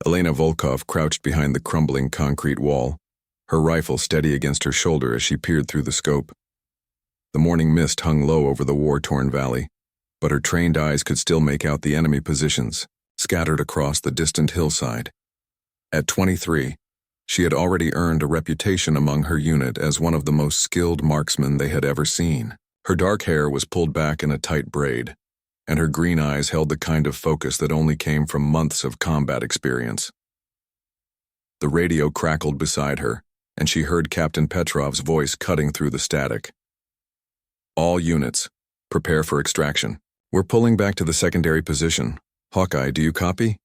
Elena Volkov crouched behind the crumbling concrete wall, her rifle steady against her shoulder as she peered through the scope. The morning mist hung low over the war-torn valley, but her trained eyes could still make out the enemy positions, scattered across the distant hillside. At 23, she had already earned a reputation among her unit as one of the most skilled marksmen they had ever seen. Her dark hair was pulled back in a tight braid, and her green eyes held the kind of focus that only came from months of combat experience. The radio crackled beside her, and she heard Captain Petrov's voice cutting through the static. "All units, prepare for extraction. We're pulling back to the secondary position. Hawkeye, do you copy?"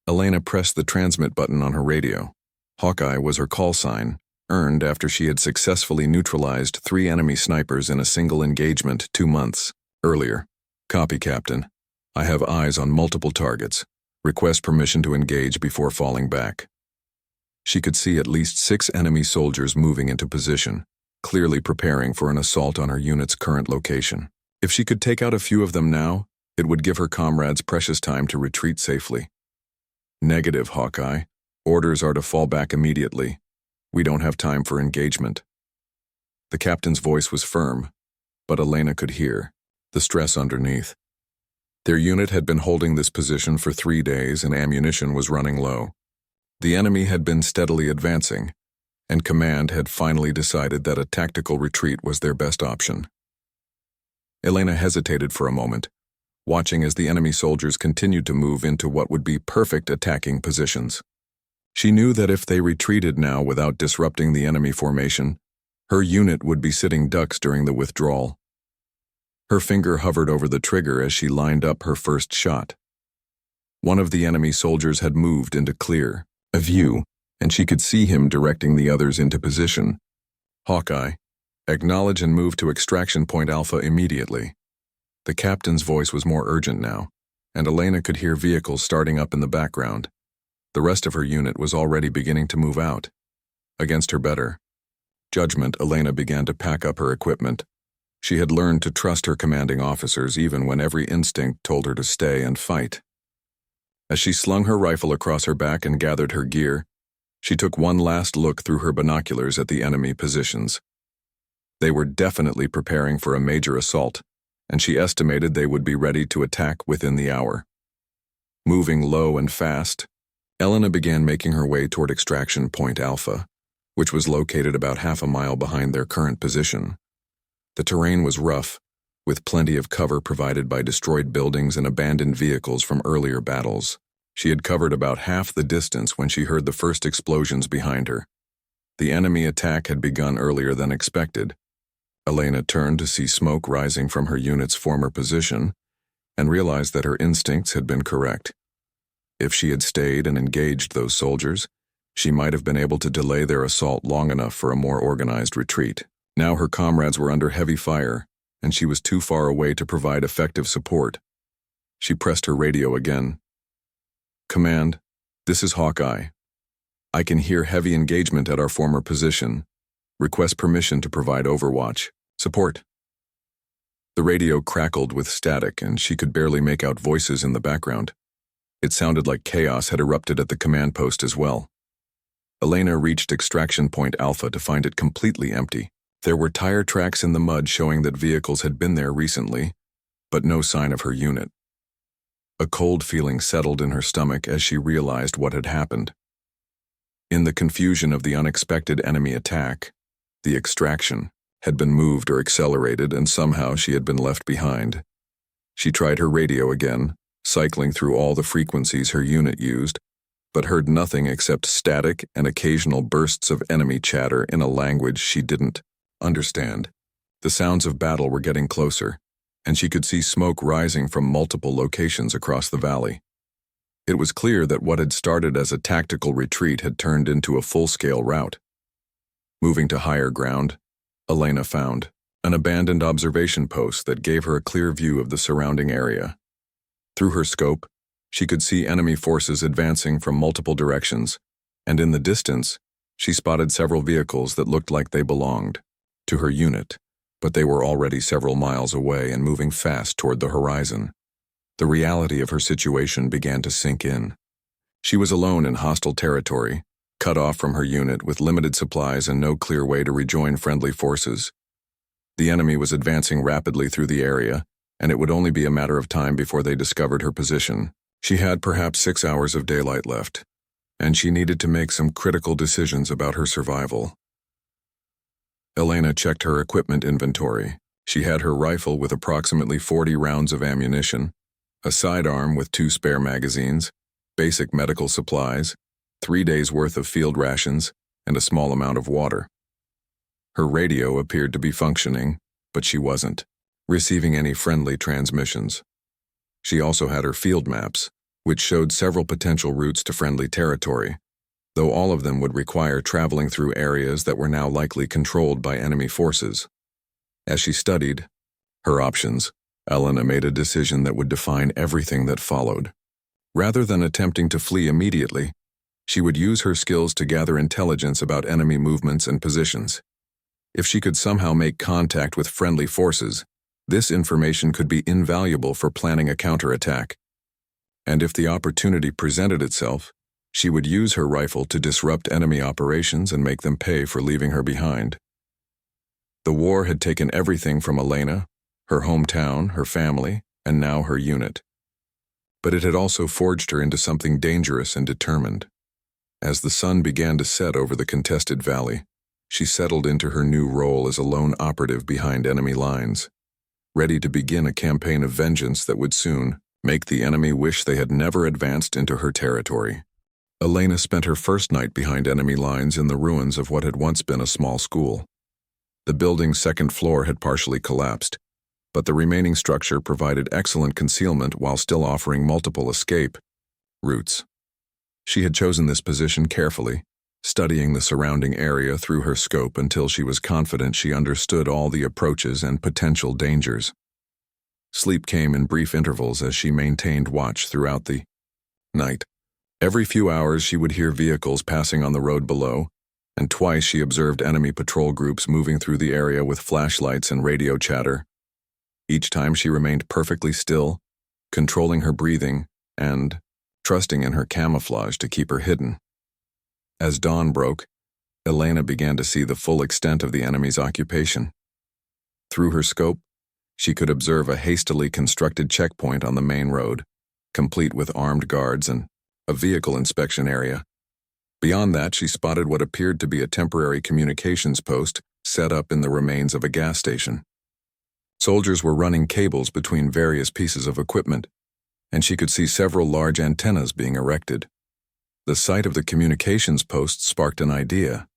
Elena pressed the transmit button on her radio. Hawkeye was her call sign, earned after she had successfully neutralized 3 enemy snipers in a single engagement 2 months earlier. "Copy, Captain. I have eyes on multiple targets. Request permission to engage before falling back." She could see at least 6 enemy soldiers moving into position, clearly preparing for an assault on her unit's current location. If she could take out a few of them now, it would give her comrades precious time to retreat safely. "Negative, Hawkeye. Orders are to fall back immediately. We don't have time for engagement." The captain's voice was firm, but Elena could hear the stress underneath. Their unit had been holding this position for 3 days and ammunition was running low. The enemy had been steadily advancing, and command had finally decided that a tactical retreat was their best option. Elena hesitated for a moment, watching as the enemy soldiers continued to move into what would be perfect attacking positions. She knew that if they retreated now without disrupting the enemy formation, her unit would be sitting ducks during the withdrawal. Her finger hovered over the trigger as she lined up her first shot. One of the enemy soldiers had moved into clear a view, and she could see him directing the others into position. "Hawkeye, acknowledge and move to extraction point Alpha immediately." The captain's voice was more urgent now, and Elena could hear vehicles starting up in the background. The rest of her unit was already beginning to move out. Against her better judgment, Elena began to pack up her equipment. She had learned to trust her commanding officers even when every instinct told her to stay and fight. As she slung her rifle across her back and gathered her gear, she took one last look through her binoculars at the enemy positions. They were definitely preparing for a major assault, and she estimated they would be ready to attack within the hour. Moving low and fast, Elena began making her way toward extraction point Alpha, which was located about half a mile behind their current position. The terrain was rough, with plenty of cover provided by destroyed buildings and abandoned vehicles from earlier battles. She had covered about half the distance when she heard the first explosions behind her. The enemy attack had begun earlier than expected. Elena turned to see smoke rising from her unit's former position and realized that her instincts had been correct. If she had stayed and engaged those soldiers, she might have been able to delay their assault long enough for a more organized retreat. Now her comrades were under heavy fire, and she was too far away to provide effective support. She pressed her radio again. "Command, this is Hawkeye. I can hear heavy engagement at our former position. Request permission to provide overwatch. Support." The radio crackled with static, and she could barely make out voices in the background. It sounded like chaos had erupted at the command post as well. Elena reached extraction point Alpha to find it completely empty. There were tire tracks in the mud showing that vehicles had been there recently, but no sign of her unit. A cold feeling settled in her stomach as she realized what had happened. In the confusion of the unexpected enemy attack, the extraction had been moved or accelerated, and somehow she had been left behind. She tried her radio again, cycling through all the frequencies her unit used, but heard nothing except static and occasional bursts of enemy chatter in a language she didn't understand. The sounds of battle were getting closer, and she could see smoke rising from multiple locations across the valley. It was clear that what had started as a tactical retreat had turned into a full-scale rout. Moving to higher ground, Elena found an abandoned observation post that gave her a clear view of the surrounding area. Through her scope, she could see enemy forces advancing from multiple directions, and in the distance, she spotted several vehicles that looked like they belonged to her unit, but they were already several miles away and moving fast toward the horizon. The reality of her situation began to sink in. She was alone in hostile territory, cut off from her unit with limited supplies and no clear way to rejoin friendly forces. The enemy was advancing rapidly through the area, and it would only be a matter of time before they discovered her position. She had perhaps 6 hours of daylight left, and she needed to make some critical decisions about her survival. Elena checked her equipment inventory. She had her rifle with approximately 40 rounds of ammunition, a sidearm with 2 spare magazines, basic medical supplies, 3 days' worth of field rations, and a small amount of water. Her radio appeared to be functioning, but she wasn't receiving any friendly transmissions. She also had her field maps, which showed several potential routes to friendly territory, though all of them would require traveling through areas that were now likely controlled by enemy forces. As she studied her options, Elena made a decision that would define everything that followed. Rather than attempting to flee immediately, she would use her skills to gather intelligence about enemy movements and positions. If she could somehow make contact with friendly forces, this information could be invaluable for planning a counterattack. And if the opportunity presented itself, she would use her rifle to disrupt enemy operations and make them pay for leaving her behind. The war had taken everything from Elena, her hometown, her family, and now her unit. But it had also forged her into something dangerous and determined. As the sun began to set over the contested valley, she settled into her new role as a lone operative behind enemy lines, ready to begin a campaign of vengeance that would soon make the enemy wish they had never advanced into her territory. Elena spent her first night behind enemy lines in the ruins of what had once been a small school. The building's second floor had partially collapsed, but the remaining structure provided excellent concealment while still offering multiple escape routes. She had chosen this position carefully, studying the surrounding area through her scope until she was confident she understood all the approaches and potential dangers. Sleep came in brief intervals as she maintained watch throughout the night. Every few hours she would hear vehicles passing on the road below, and twice she observed enemy patrol groups moving through the area with flashlights and radio chatter. Each time she remained perfectly still, controlling her breathing and trusting in her camouflage to keep her hidden. As dawn broke, Elena began to see the full extent of the enemy's occupation. Through her scope, she could observe a hastily constructed checkpoint on the main road, complete with armed guards and a vehicle inspection area. Beyond that, she spotted what appeared to be a temporary communications post set up in the remains of a gas station. Soldiers were running cables between various pieces of equipment, and she could see several large antennas being erected. The sight of the communications post sparked an idea.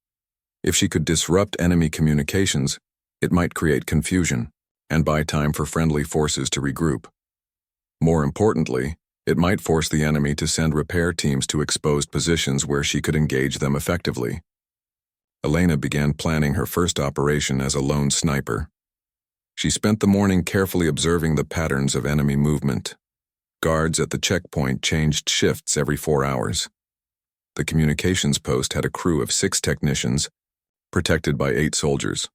If she could disrupt enemy communications, it might create confusion and buy time for friendly forces to regroup. More importantly, it might force the enemy to send repair teams to exposed positions where she could engage them effectively. Elena began planning her first operation as a lone sniper. She spent the morning carefully observing the patterns of enemy movement. Guards at the checkpoint changed shifts every 4 hours. The communications post had a crew of 6 technicians, protected by 8 soldiers.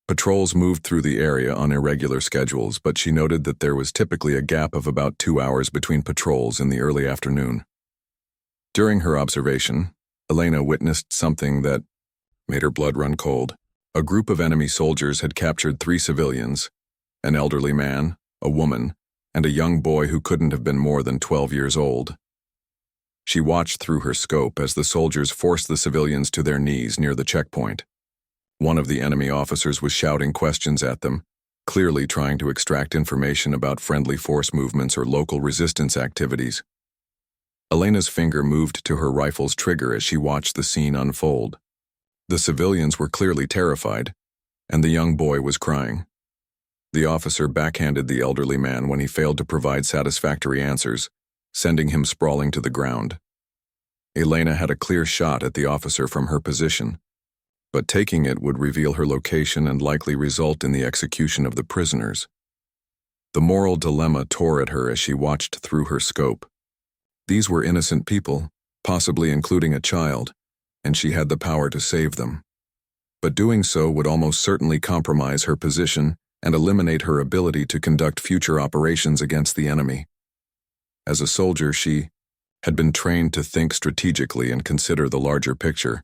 Patrols moved through the area on irregular schedules, but she noted that there was typically a gap of about 2 hours between patrols in the early afternoon. During her observation, Elena witnessed something that made her blood run cold. A group of enemy soldiers had captured 3 civilians, an elderly man, a woman, and a young boy who couldn't have been more than 12 years old. She watched through her scope as the soldiers forced the civilians to their knees near the checkpoint. One of the enemy officers was shouting questions at them, clearly trying to extract information about friendly force movements or local resistance activities. Elena's finger moved to her rifle's trigger as she watched the scene unfold. The civilians were clearly terrified, and the young boy was crying. The officer backhanded the elderly man when he failed to provide satisfactory answers, sending him sprawling to the ground. Elena had a clear shot at the officer from her position, but taking it would reveal her location and likely result in the execution of the prisoners. The moral dilemma tore at her as she watched through her scope. These were innocent people, possibly including a child, and she had the power to save them. But doing so would almost certainly compromise her position and eliminate her ability to conduct future operations against the enemy. As a soldier, she had been trained to think strategically and consider the larger picture,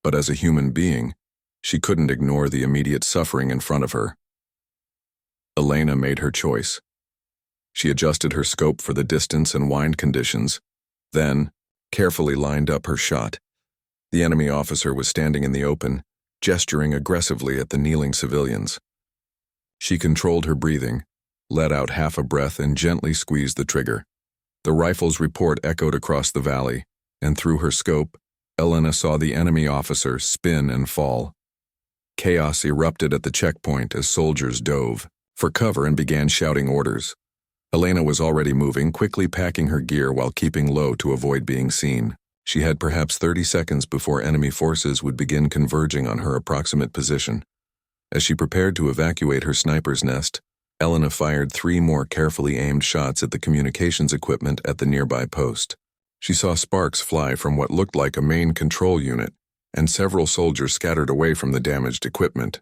but as a human being, she couldn't ignore the immediate suffering in front of her. Elena made her choice. She adjusted her scope for the distance and wind conditions, then carefully lined up her shot. The enemy officer was standing in the open, gesturing aggressively at the kneeling civilians. She controlled her breathing, let out half a breath, and gently squeezed the trigger. The rifle's report echoed across the valley, and through her scope, Elena saw the enemy officer spin and fall. Chaos erupted at the checkpoint as soldiers dove for cover and began shouting orders. Elena was already moving, quickly packing her gear while keeping low to avoid being seen. She had perhaps 30 seconds before enemy forces would begin converging on her approximate position. As she prepared to evacuate her sniper's nest, Elena fired 3 more carefully aimed shots at the communications equipment at the nearby post. She saw sparks fly from what looked like a main control unit, and several soldiers scattered away from the damaged equipment.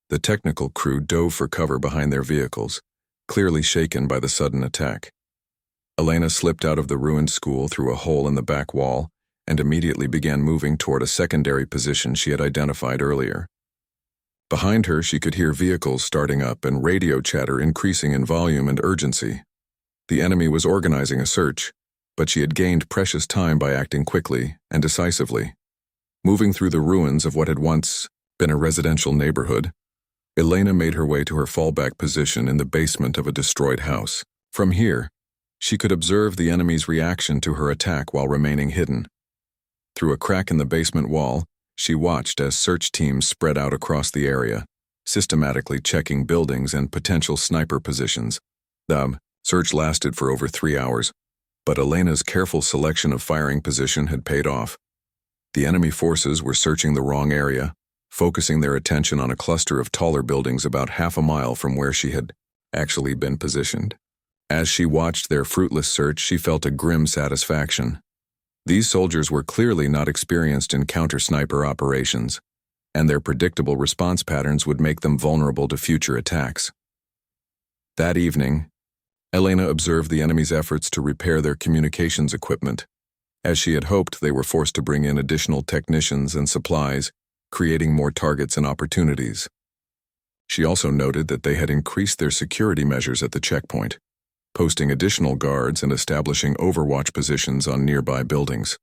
The technical crew dove for cover behind their vehicles, clearly shaken by the sudden attack. Elena slipped out of the ruined school through a hole in the back wall and immediately began moving toward a secondary position she had identified earlier. Behind her, she could hear vehicles starting up and radio chatter increasing in volume and urgency. The enemy was organizing a search, but she had gained precious time by acting quickly and decisively. Moving through the ruins of what had once been a residential neighborhood, Elena made her way to her fallback position in the basement of a destroyed house. From here, she could observe the enemy's reaction to her attack while remaining hidden. Through a crack in the basement wall, she watched as search teams spread out across the area, systematically checking buildings and potential sniper positions. The search lasted for over 3 hours, but Elena's careful selection of firing position had paid off. The enemy forces were searching the wrong area, focusing their attention on a cluster of taller buildings about half a mile from where she had actually been positioned. As she watched their fruitless search, she felt a grim satisfaction. These soldiers were clearly not experienced in counter-sniper operations, and their predictable response patterns would make them vulnerable to future attacks. That evening, Elena observed the enemy's efforts to repair their communications equipment. As she had hoped, they were forced to bring in additional technicians and supplies, creating more targets and opportunities. She also noted that they had increased their security measures at the checkpoint, posting additional guards and establishing overwatch positions on nearby buildings.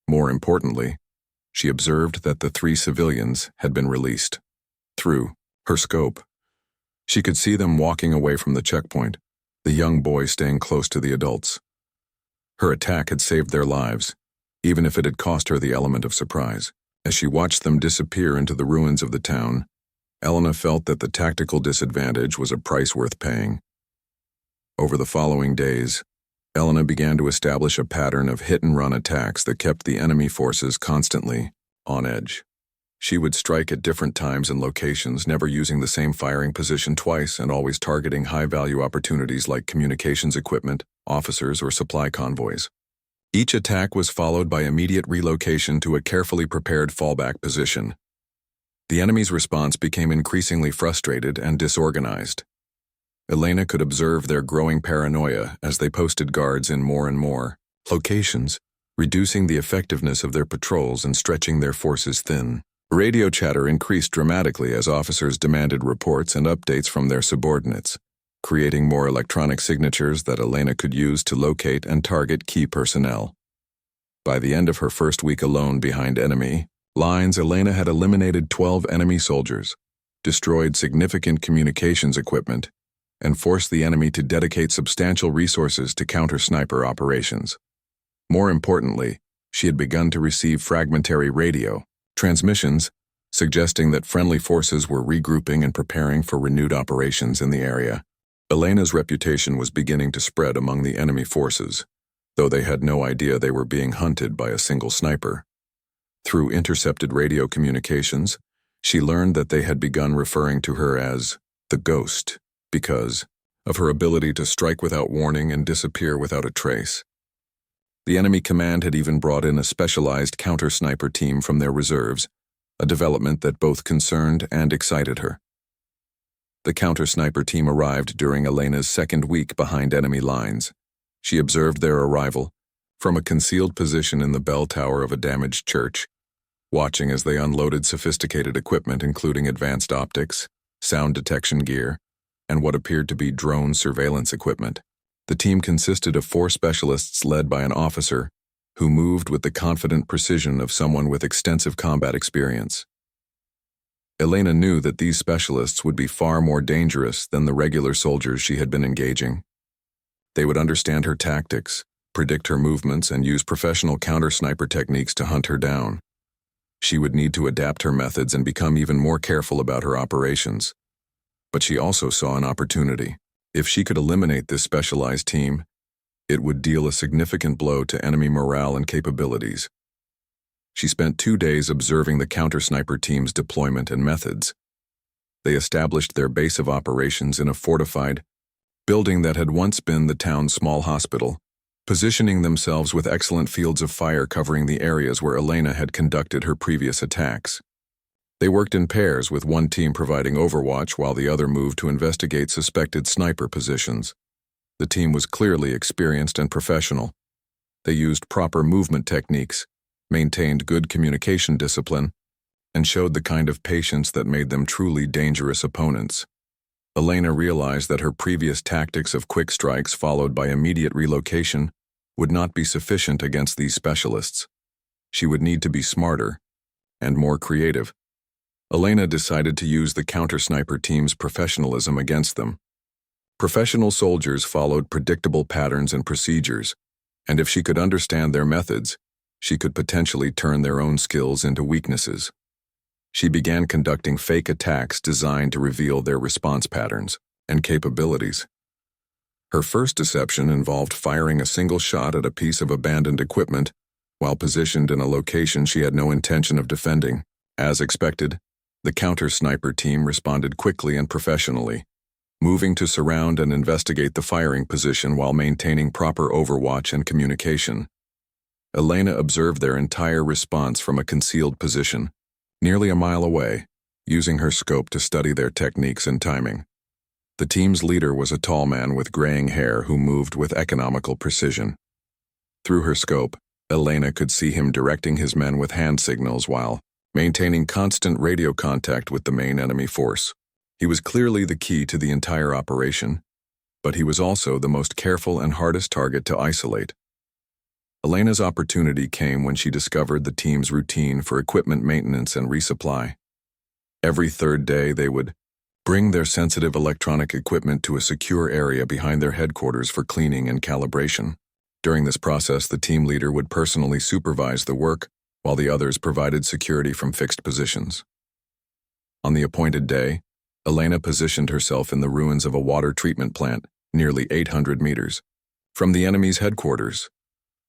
More importantly, she observed that the 3 civilians had been released. Through her scope, she could see them walking away from the checkpoint, the young boy staying close to the adults. Her attack had saved their lives, even if it had cost her the element of surprise. As she watched them disappear into the ruins of the town, Elena felt that the tactical disadvantage was a price worth paying. Over the following days, Elena began to establish a pattern of hit-and-run attacks that kept the enemy forces constantly on edge. She would strike at different times and locations, never using the same firing position twice and always targeting high-value opportunities like communications equipment, officers, or supply convoys. Each attack was followed by immediate relocation to a carefully prepared fallback position. The enemy's response became increasingly frustrated and disorganized. Elena could observe their growing paranoia as they posted guards in more and more locations, reducing the effectiveness of their patrols and stretching their forces thin. Radio chatter increased dramatically as officers demanded reports and updates from their subordinates, creating more electronic signatures that Elena could use to locate and target key personnel. By the end of her first week alone behind enemy lines, Elena had eliminated 12 enemy soldiers, destroyed significant communications equipment, and forced the enemy to dedicate substantial resources to counter-sniper operations. More importantly, she had begun to receive fragmentary radio transmissions suggesting that friendly forces were regrouping and preparing for renewed operations in the area. Elena's reputation was beginning to spread among the enemy forces, though they had no idea they were being hunted by a single sniper. Through intercepted radio communications, she learned that they had begun referring to her as the Ghost because of her ability to strike without warning and disappear without a trace. The enemy command had even brought in a specialized counter-sniper team from their reserves, a development that both concerned and excited her. The counter-sniper team arrived during Elena's second week behind enemy lines, She observed their arrival from a concealed position in the bell tower of a damaged church, watching as they unloaded sophisticated equipment including advanced optics, sound detection gear, and what appeared to be drone surveillance equipment. The team consisted of 4 specialists led by an officer who moved with the confident precision of someone with extensive combat experience. Elena knew that these specialists would be far more dangerous than the regular soldiers she had been engaging. They would understand her tactics, predict her movements, and use professional counter-sniper techniques to hunt her down. She would need to adapt her methods and become even more careful about her operations. But she also saw an opportunity. If she could eliminate this specialized team, it would deal a significant blow to enemy morale and capabilities. She spent 2 days observing the counter-sniper team's deployment and methods. They established their base of operations in a fortified building that had once been the town's small hospital, positioning themselves with excellent fields of fire covering the areas where Elena had conducted her previous attacks. They worked in pairs, with one team providing overwatch while the other moved to investigate suspected sniper positions. The team was clearly experienced and professional. They used proper movement techniques, maintained good communication discipline, and showed the kind of patience that made them truly dangerous opponents. Elena realized that her previous tactics of quick strikes followed by immediate relocation would not be sufficient against these specialists. She would need to be smarter and more creative. Elena decided to use the counter-sniper team's professionalism against them. Professional soldiers followed predictable patterns and procedures, and if she could understand their methods, she could potentially turn their own skills into weaknesses. She began conducting fake attacks designed to reveal their response patterns and capabilities. Her first deception involved firing a single shot at a piece of abandoned equipment while positioned in a location she had no intention of defending. As expected, the counter-sniper team responded quickly and professionally, moving to surround and investigate the firing position while maintaining proper overwatch and communication. Elena observed their entire response from a concealed position, nearly a mile away, using her scope to study their techniques and timing. The team's leader was a tall man with graying hair who moved with economical precision. Through her scope, Elena could see him directing his men with hand signals while maintaining constant radio contact with the main enemy force. He was clearly the key to the entire operation, but he was also the most careful and hardest target to isolate. Elena's opportunity came when she discovered the team's routine for equipment maintenance and resupply. Every 3rd day, they would bring their sensitive electronic equipment to a secure area behind their headquarters for cleaning and calibration. During this process, the team leader would personally supervise the work, while the others provided security from fixed positions. On the appointed day, Elena positioned herself in the ruins of a water treatment plant, nearly 800 meters from the enemy's headquarters.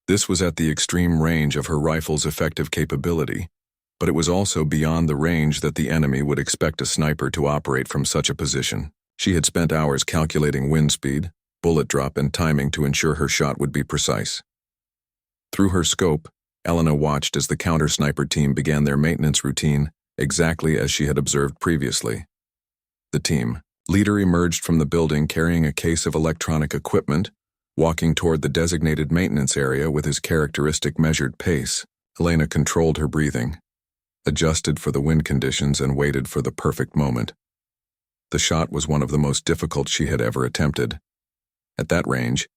This was at the extreme range of her rifle's effective capability, but it was also beyond the range that the enemy would expect a sniper to operate from such a position. She had spent hours calculating wind speed, bullet drop, and timing to ensure her shot would be precise. Through her scope, Elena watched as the counter-sniper team began their maintenance routine exactly as she had observed previously. The team leader emerged from the building carrying a case of electronic equipment, walking toward the designated maintenance area with his characteristic measured pace. Elena controlled her breathing, adjusted for the wind conditions, and waited for the perfect moment. The shot was one of the most difficult she had ever attempted. At that range,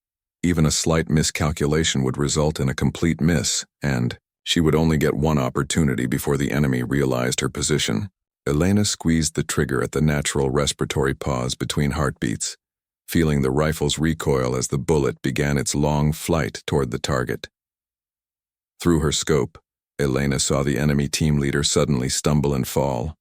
even a slight miscalculation would result in a complete miss, and she would only get one opportunity before the enemy realized her position. Elena squeezed the trigger at the natural respiratory pause between heartbeats, feeling the rifle's recoil as the bullet began its long flight toward the target. Through her scope, Elena saw the enemy team leader suddenly stumble and fall.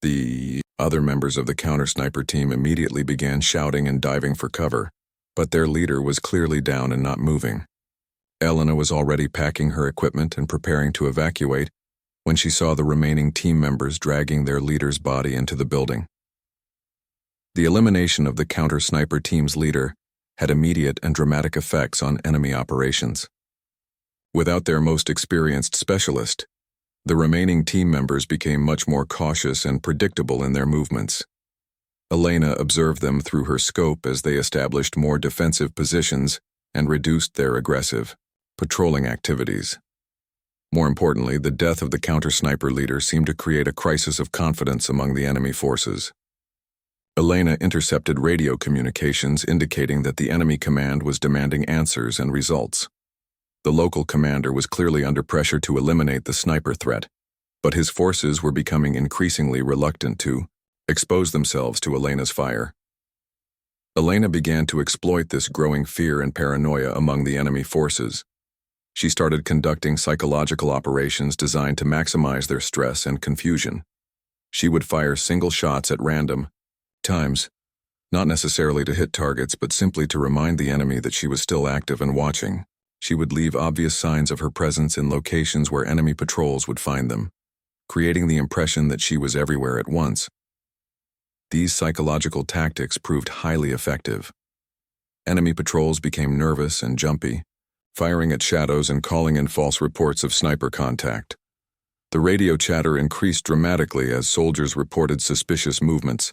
The other members of the counter-sniper team immediately began shouting and diving for cover, but their leader was clearly down and not moving. Elena was already packing her equipment and preparing to evacuate when she saw the remaining team members dragging their leader's body into the building. The elimination of the counter-sniper team's leader had immediate and dramatic effects on enemy operations. Without their most experienced specialist, the remaining team members became much more cautious and predictable in their movements. Elena observed them through her scope as they established more defensive positions and reduced their aggressive, patrolling activities. More importantly, the death of the counter-sniper leader seemed to create a crisis of confidence among the enemy forces. Elena intercepted radio communications indicating that the enemy command was demanding answers and results. The local commander was clearly under pressure to eliminate the sniper threat, but his forces were becoming increasingly reluctant to expose themselves to Elena's fire. Elena began to exploit this growing fear and paranoia among the enemy forces. She started conducting psychological operations designed to maximize their stress and confusion. She would fire single shots at random times, not necessarily to hit targets but simply to remind the enemy that she was still active and watching. She would leave obvious signs of her presence in locations where enemy patrols would find them, creating the impression that she was everywhere at once. These psychological tactics proved highly effective. Enemy patrols became nervous and jumpy, firing at shadows and calling in false reports of sniper contact. The radio chatter increased dramatically as soldiers reported suspicious movements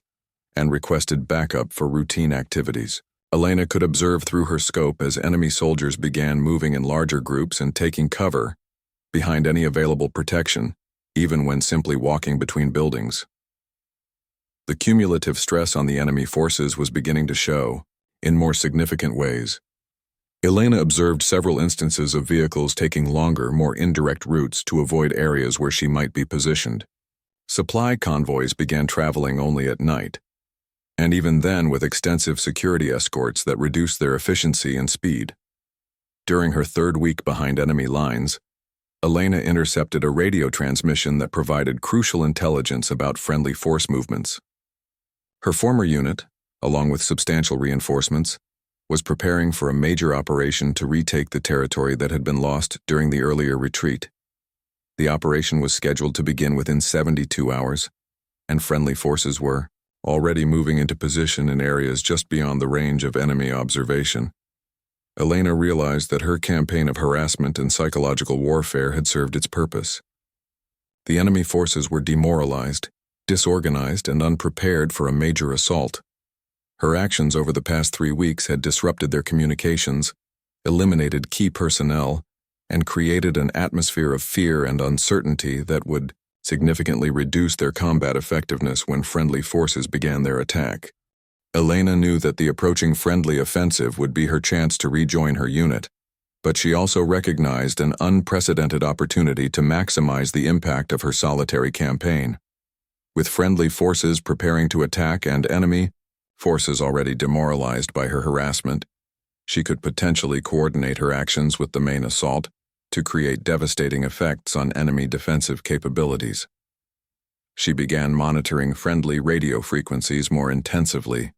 and requested backup for routine activities. Elena could observe through her scope as enemy soldiers began moving in larger groups and taking cover behind any available protection, even when simply walking between buildings. The cumulative stress on the enemy forces was beginning to show in more significant ways. Elena observed several instances of vehicles taking longer, more indirect routes to avoid areas where she might be positioned. Supply convoys began traveling only at night, and even then with extensive security escorts that reduced their efficiency and speed. During her third week behind enemy lines, Elena intercepted a radio transmission that provided crucial intelligence about friendly force movements. Her former unit, along with substantial reinforcements, was preparing for a major operation to retake the territory that had been lost during the earlier retreat. The operation was scheduled to begin within 72 hours, and friendly forces were already moving into position in areas just beyond the range of enemy observation. Elena realized that her campaign of harassment and psychological warfare had served its purpose. The enemy forces were demoralized, disorganized, and unprepared for a major assault. Her actions over the past 3 weeks had disrupted their communications, eliminated key personnel, and created an atmosphere of fear and uncertainty that would significantly reduce their combat effectiveness when friendly forces began their attack. Elena knew that the approaching friendly offensive would be her chance to rejoin her unit, but she also recognized an unprecedented opportunity to maximize the impact of her solitary campaign. With friendly forces preparing to attack and enemy forces already demoralized by her harassment, she could potentially coordinate her actions with the main assault to create devastating effects on enemy defensive capabilities. She began monitoring friendly radio frequencies more intensively,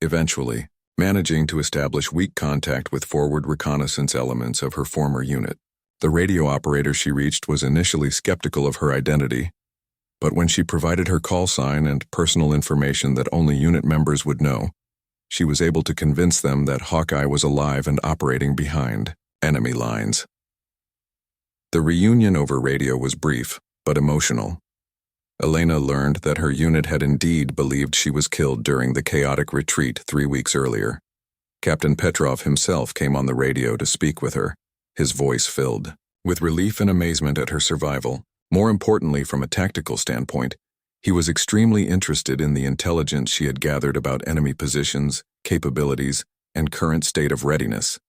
eventually managing to establish weak contact with forward reconnaissance elements of her former unit. The radio operator she reached was initially skeptical of her identity, but when she provided her call sign and personal information that only unit members would know, she was able to convince them that Hawkeye was alive and operating behind enemy lines. The reunion over radio was brief, but emotional. Elena learned that her unit had indeed believed she was killed during the chaotic retreat 3 weeks earlier. Captain Petrov himself came on the radio to speak with her, his voice filled with relief and amazement at her survival. More importantly, from a tactical standpoint, he was extremely interested in the intelligence she had gathered about enemy positions, capabilities, and current state of readiness.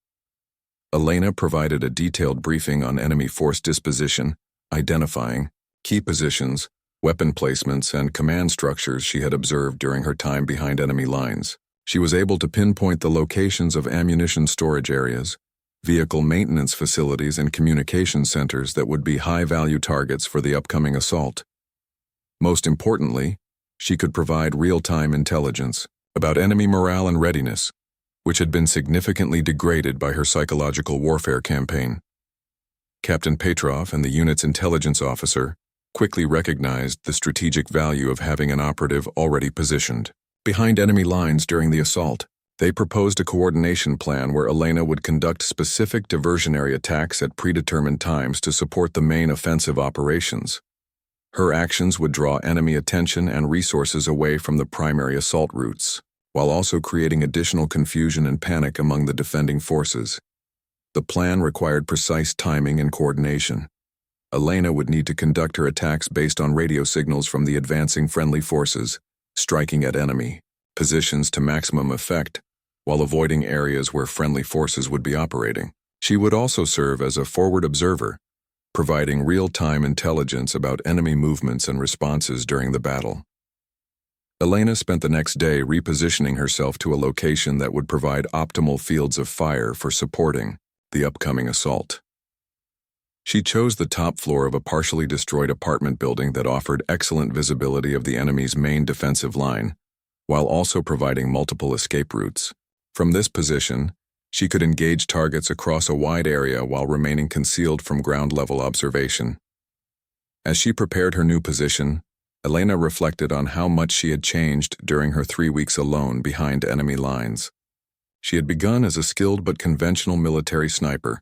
Elena provided a detailed briefing on enemy force disposition, identifying key positions, weapon placements, and command structures she had observed during her time behind enemy lines. She was able to pinpoint the locations of ammunition storage areas, vehicle maintenance facilities, and communication centers that would be high-value targets for the upcoming assault. Most importantly, she could provide real-time intelligence about enemy morale and readiness, which had been significantly degraded by her psychological warfare campaign. Captain Petrov and the unit's intelligence officer quickly recognized the strategic value of having an operative already positioned behind enemy lines during the assault. They proposed a coordination plan where Elena would conduct specific diversionary attacks at predetermined times to support the main offensive operations. Her actions would draw enemy attention and resources away from the primary assault routes, while also creating additional confusion and panic among the defending forces. The plan required precise timing and coordination. Elena would need to conduct her attacks based on radio signals from the advancing friendly forces, striking at enemy positions to maximum effect, while avoiding areas where friendly forces would be operating. She would also serve as a forward observer, providing real-time intelligence about enemy movements and responses during the battle. Elena spent the next day repositioning herself to a location that would provide optimal fields of fire for supporting the upcoming assault. She chose the top floor of a partially destroyed apartment building that offered excellent visibility of the enemy's main defensive line, while also providing multiple escape routes. From this position, she could engage targets across a wide area while remaining concealed from ground-level observation. As she prepared her new position, Elena reflected on how much she had changed during her 3 weeks alone behind enemy lines. She had begun as a skilled but conventional military sniper,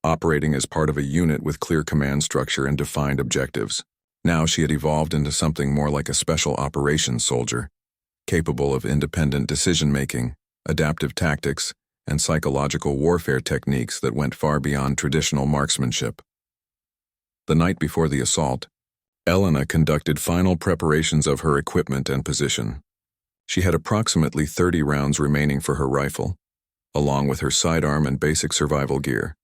operating as part of a unit with clear command structure and defined objectives. Now she had evolved into something more like a special operations soldier, capable of independent decision-making, adaptive tactics, and psychological warfare techniques that went far beyond traditional marksmanship. The night before the assault, Elena conducted final preparations of her equipment and position. She had approximately 30 rounds remaining for her rifle, along with her sidearm and basic survival gear.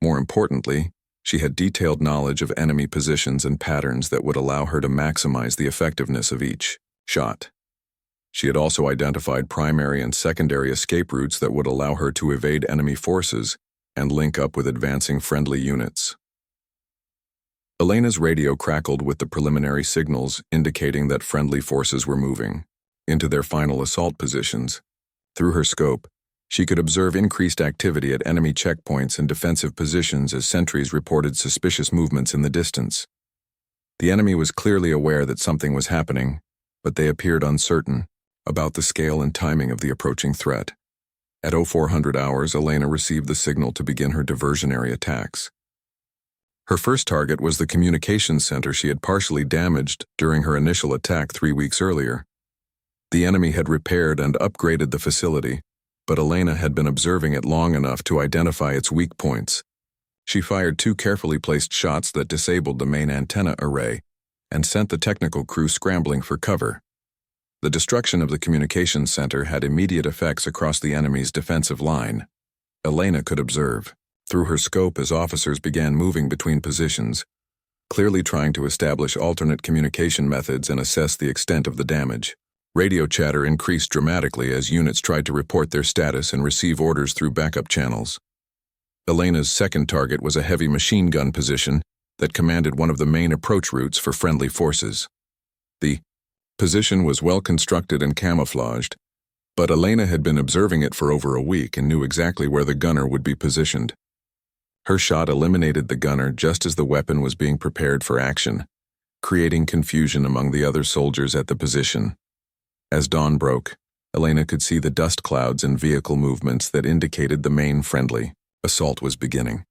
More importantly, she had detailed knowledge of enemy positions and patterns that would allow her to maximize the effectiveness of each shot. She had also identified primary and secondary escape routes that would allow her to evade enemy forces and link up with advancing friendly units. Elena's radio crackled with the preliminary signals indicating that friendly forces were moving into their final assault positions. Through her scope, she could observe increased activity at enemy checkpoints and defensive positions as sentries reported suspicious movements in the distance. The enemy was clearly aware that something was happening, but they appeared uncertain about the scale and timing of the approaching threat. At 0400 hours, Elena received the signal to begin her diversionary attacks. Her first target was the communications center she had partially damaged during her initial attack 3 weeks earlier. The enemy had repaired and upgraded the facility, but Elena had been observing it long enough to identify its weak points. She fired 2 carefully placed shots that disabled the main antenna array and sent the technical crew scrambling for cover. The destruction of the communications center had immediate effects across the enemy's defensive line. Elena could observe through her scope as officers began moving between positions, clearly trying to establish alternate communication methods and assess the extent of the damage. Radio chatter increased dramatically as units tried to report their status and receive orders through backup channels. Elena's second target was a heavy machine gun position that commanded one of the main approach routes for friendly forces. The position was well constructed and camouflaged, but Elena had been observing it for over a week and knew exactly where the gunner would be positioned. Her shot eliminated the gunner just as the weapon was being prepared for action, creating confusion among the other soldiers at the position. As dawn broke, Elena could see the dust clouds and vehicle movements that indicated the main friendly assault was beginning.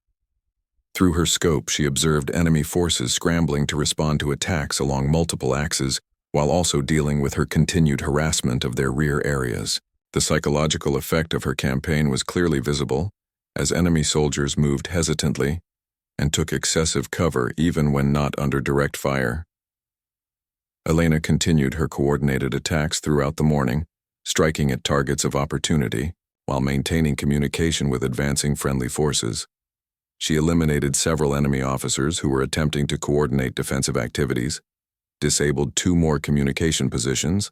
Through her scope, she observed enemy forces scrambling to respond to attacks along multiple axes, while also dealing with her continued harassment of their rear areas. The psychological effect of her campaign was clearly visible, as enemy soldiers moved hesitantly and took excessive cover even when not under direct fire. Elena continued her coordinated attacks throughout the morning, striking at targets of opportunity while maintaining communication with advancing friendly forces. She eliminated several enemy officers who were attempting to coordinate defensive activities, disabled 2 more communication positions,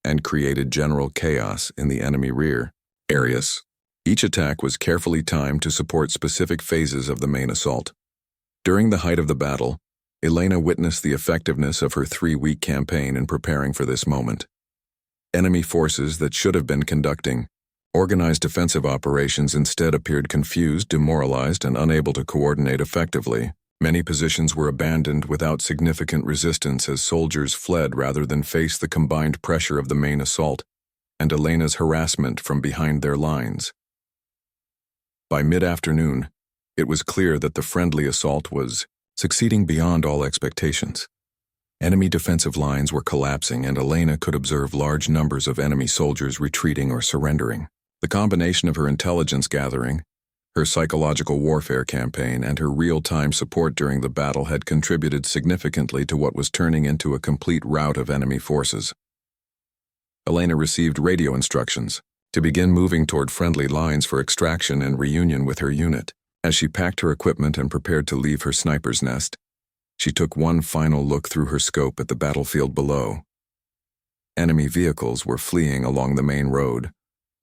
and created general chaos in the enemy rear areas. Each attack was carefully timed to support specific phases of the main assault. During the height of the battle, Elena witnessed the effectiveness of her 3-week campaign in preparing for this moment. Enemy forces that should have been conducting organized defensive operations instead appeared confused, demoralized, and unable to coordinate effectively. Many positions were abandoned without significant resistance as soldiers fled rather than face the combined pressure of the main assault and Elena's harassment from behind their lines. By mid-afternoon, it was clear that the friendly assault was succeeding beyond all expectations. Enemy defensive lines were collapsing and Elena could observe large numbers of enemy soldiers retreating or surrendering. The combination of her intelligence gathering, Her psychological warfare campaign and her real-time support during the battle had contributed significantly to what was turning into a complete rout of enemy forces. Elena received radio instructions to begin moving toward friendly lines for extraction and reunion with her unit. As she packed her equipment and prepared to leave her sniper's nest, she took one final look through her scope at the battlefield below. Enemy vehicles were fleeing along the main road,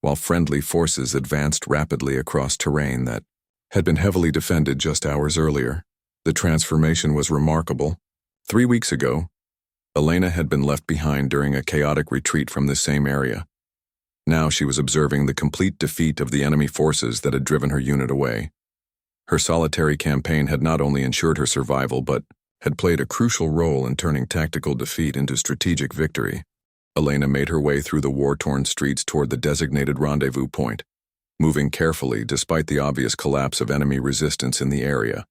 while friendly forces advanced rapidly across terrain that had been heavily defended just hours earlier. The transformation was remarkable. 3 weeks ago, Elena had been left behind during a chaotic retreat from this same area. Now she was observing the complete defeat of the enemy forces that had driven her unit away. Her solitary campaign had not only ensured her survival but had played a crucial role in turning tactical defeat into strategic victory. Elena made her way through the war-torn streets toward the designated rendezvous point, moving carefully despite the obvious collapse of enemy resistance in the area.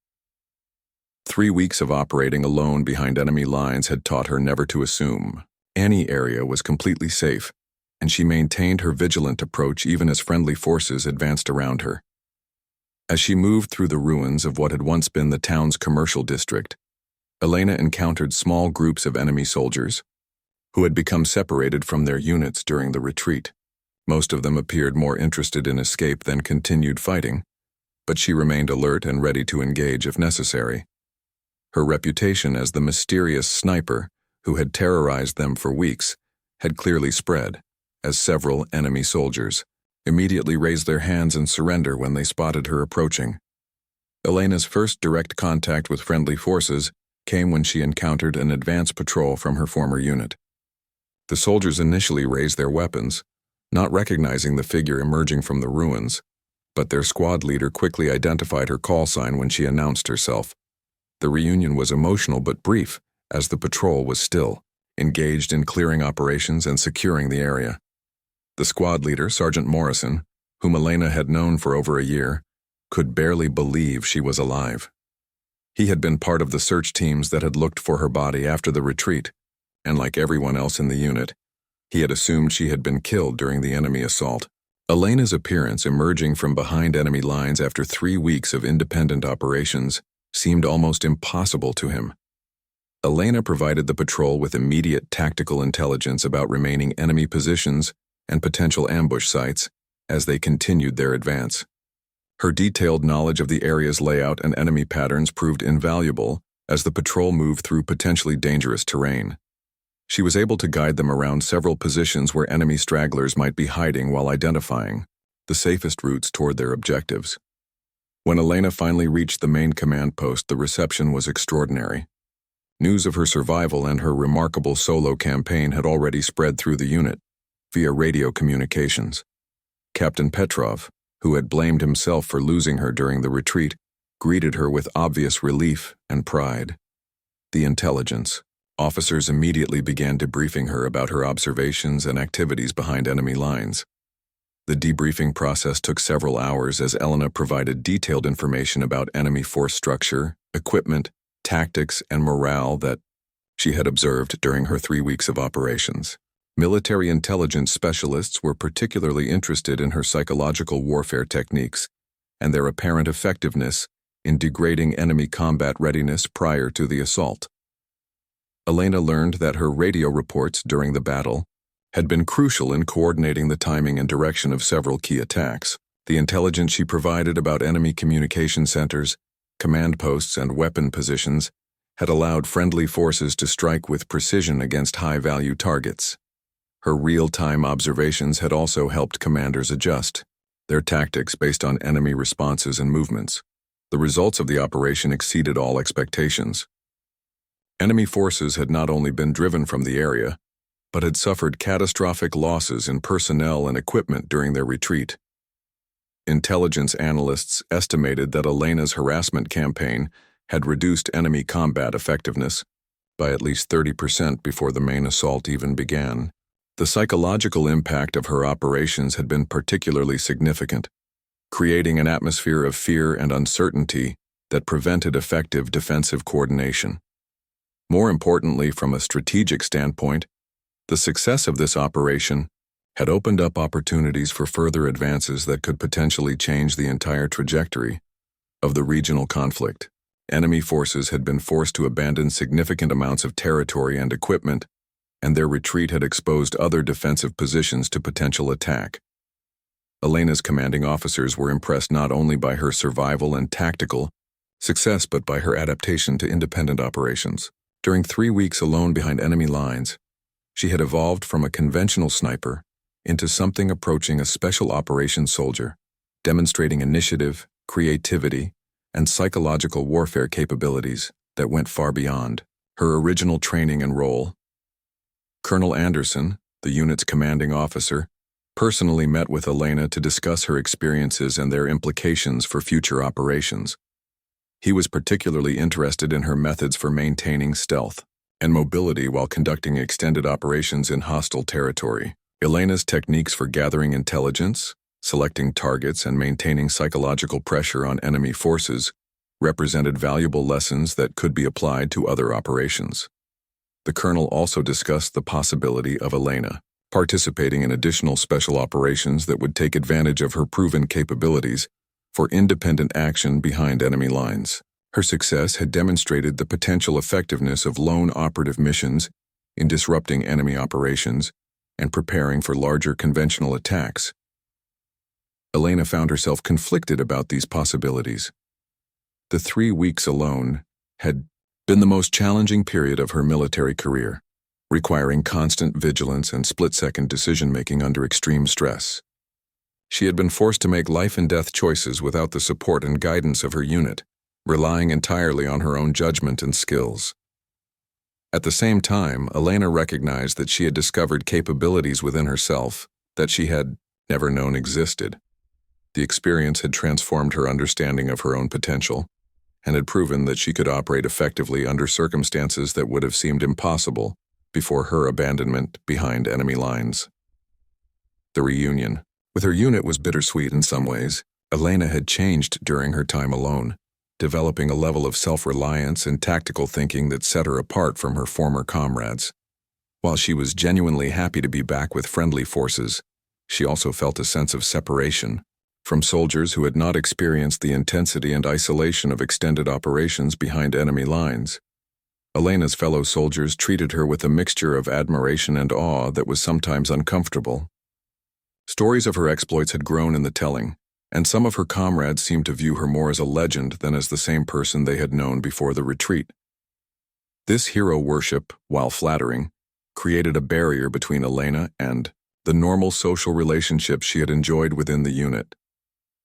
3 weeks of operating alone behind enemy lines had taught her never to assume any area was completely safe, and she maintained her vigilant approach even as friendly forces advanced around her. As she moved through the ruins of what had once been the town's commercial district, Elena encountered small groups of enemy soldiers who had become separated from their units during the retreat. Most of them appeared more interested in escape than continued fighting, but she remained alert and ready to engage if necessary. Her reputation as the mysterious sniper who had terrorized them for weeks had clearly spread, as several enemy soldiers immediately raised their hands in surrender when they spotted her approaching. Elena's first direct contact with friendly forces came when she encountered an advance patrol from her former unit. The soldiers initially raised their weapons, not recognizing the figure emerging from the ruins, but their squad leader quickly identified her call sign when she announced herself. The reunion was emotional but brief, as the patrol was still engaged in clearing operations and securing the area. The squad leader, Sergeant Morrison, whom Elena had known for over a year, could barely believe she was alive. He had been part of the search teams that had looked for her body after the retreat, and like everyone else in the unit, he had assumed she had been killed during the enemy assault. Elena's appearance emerging from behind enemy lines after 3 weeks of independent operations seemed almost impossible to him. Elena provided the patrol with immediate tactical intelligence about remaining enemy positions and potential ambush sites as they continued their advance. Her detailed knowledge of the area's layout and enemy patterns proved invaluable as the patrol moved through potentially dangerous terrain. She was able to guide them around several positions where enemy stragglers might be hiding while identifying the safest routes toward their objectives. When Elena finally reached the main command post, the reception was extraordinary. News of her survival and her remarkable solo campaign had already spread through the unit via radio communications. Captain Petrov, who had blamed himself for losing her during the retreat, greeted her with obvious relief and pride. The intelligence officers immediately began debriefing her about her observations and activities behind enemy lines. The debriefing process took several hours as Elena provided detailed information about enemy force structure, equipment, tactics, and morale that she had observed during her 3 weeks of operations. Military intelligence specialists were particularly interested in her psychological warfare techniques and their apparent effectiveness in degrading enemy combat readiness prior to the assault. Elena learned that her radio reports during the battle had been crucial in coordinating the timing and direction of several key attacks. The intelligence she provided about enemy communication centers, command posts, and weapon positions had allowed friendly forces to strike with precision against high-value targets. Her real-time observations had also helped commanders adjust their tactics based on enemy responses and movements. The results of the operation exceeded all expectations. Enemy forces had not only been driven from the area, but had suffered catastrophic losses in personnel and equipment during their retreat. Intelligence analysts estimated that Elena's harassment campaign had reduced enemy combat effectiveness by at least 30% before the main assault even began. The psychological impact of her operations had been particularly significant, creating an atmosphere of fear and uncertainty that prevented effective defensive coordination. More importantly, from a strategic standpoint, the success of this operation had opened up opportunities for further advances that could potentially change the entire trajectory of the regional conflict. Enemy forces had been forced to abandon significant amounts of territory and equipment, and their retreat had exposed other defensive positions to potential attack. Elena's commanding officers were impressed not only by her survival and tactical success but by her adaptation to independent operations. During 3 weeks alone behind enemy lines, she had evolved from a conventional sniper into something approaching a special operations soldier, demonstrating initiative, creativity, and psychological warfare capabilities that went far beyond her original training and role. Colonel Anderson, the unit's commanding officer, personally met with Elena to discuss her experiences and their implications for future operations. He was particularly interested in her methods for maintaining stealth and mobility while conducting extended operations in hostile territory. Elena's techniques for gathering intelligence, selecting targets, and maintaining psychological pressure on enemy forces represented valuable lessons that could be applied to other operations. The colonel also discussed the possibility of Elena participating in additional special operations that would take advantage of her proven capabilities for independent action behind enemy lines. Her success had demonstrated the potential effectiveness of lone operative missions in disrupting enemy operations and preparing for larger conventional attacks. Elena found herself conflicted about these possibilities. The 3 weeks alone had been the most challenging period of her military career, requiring constant vigilance and split-second decision-making under extreme stress. She had been forced to make life-and-death choices without the support and guidance of her unit, relying entirely on her own judgment and skills. At the same time, Elena recognized that she had discovered capabilities within herself that she had never known existed. The experience had transformed her understanding of her own potential and had proven that she could operate effectively under circumstances that would have seemed impossible before her abandonment behind enemy lines. The reunion with her unit was bittersweet in some ways. Elena had changed during her time alone, developing a level of self-reliance and tactical thinking that set her apart from her former comrades. While she was genuinely happy to be back with friendly forces, she also felt a sense of separation from soldiers who had not experienced the intensity and isolation of extended operations behind enemy lines. Elena's fellow soldiers treated her with a mixture of admiration and awe that was sometimes uncomfortable. Stories of her exploits had grown in the telling, and some of her comrades seemed to view her more as a legend than as the same person they had known before the retreat. This hero worship, while flattering, created a barrier between Elena and the normal social relationships she had enjoyed within the unit.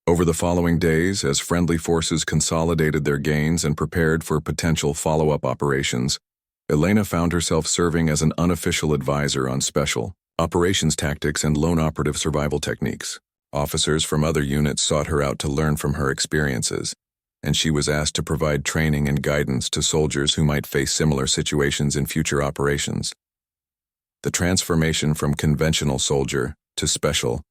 Over the following days, as friendly forces consolidated their gains and prepared for potential follow-up operations, Elena found herself serving as an unofficial advisor on special operations tactics and lone operative survival techniques. Officers from other units sought her out to learn from her experiences, and she was asked to provide training and guidance to soldiers who might face similar situations in future operations. The transformation from conventional soldier to special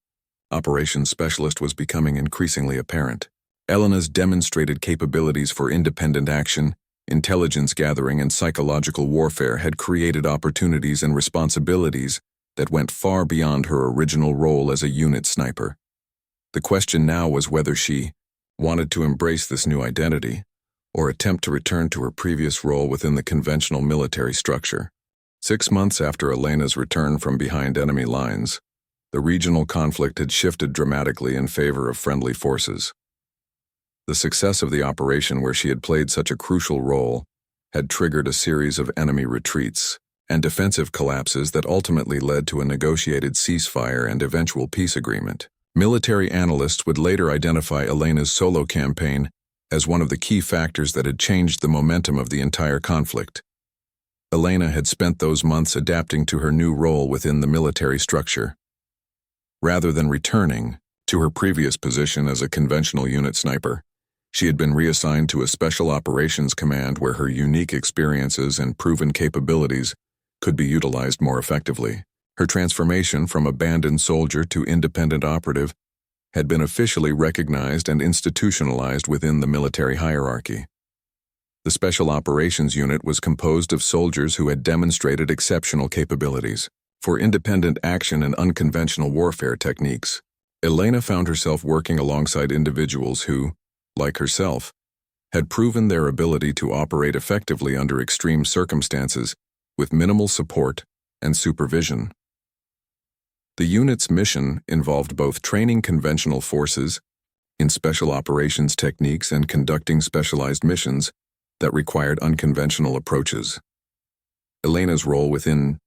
operations specialist was becoming increasingly apparent. Elena's demonstrated capabilities for independent action, intelligence gathering, and psychological warfare had created opportunities and responsibilities that went far beyond her original role as a unit sniper. The question now was whether she wanted to embrace this new identity or attempt to return to her previous role within the conventional military structure. 6 months after Elena's return from behind enemy lines, the regional conflict had shifted dramatically in favor of friendly forces. The success of the operation where she had played such a crucial role had triggered a series of enemy retreats and defensive collapses that ultimately led to a negotiated ceasefire and eventual peace agreement. Military analysts would later identify Elena's solo campaign as one of the key factors that had changed the momentum of the entire conflict. Elena had spent those months adapting to her new role within the military structure. Rather than returning to her previous position as a conventional unit sniper, she had been reassigned to a special operations command where her unique experiences and proven capabilities could be utilized more effectively. Her transformation from abandoned soldier to independent operative had been officially recognized and institutionalized within the military hierarchy. The Special Operations Unit was composed of soldiers who had demonstrated exceptional capabilities. for independent action and unconventional warfare techniques. Elena found herself working alongside individuals who, like herself, had proven their ability to operate effectively under extreme circumstances with minimal support and supervision. The unit's mission involved both training conventional forces in special operations techniques and conducting specialized missions that required unconventional approaches. Elena's role within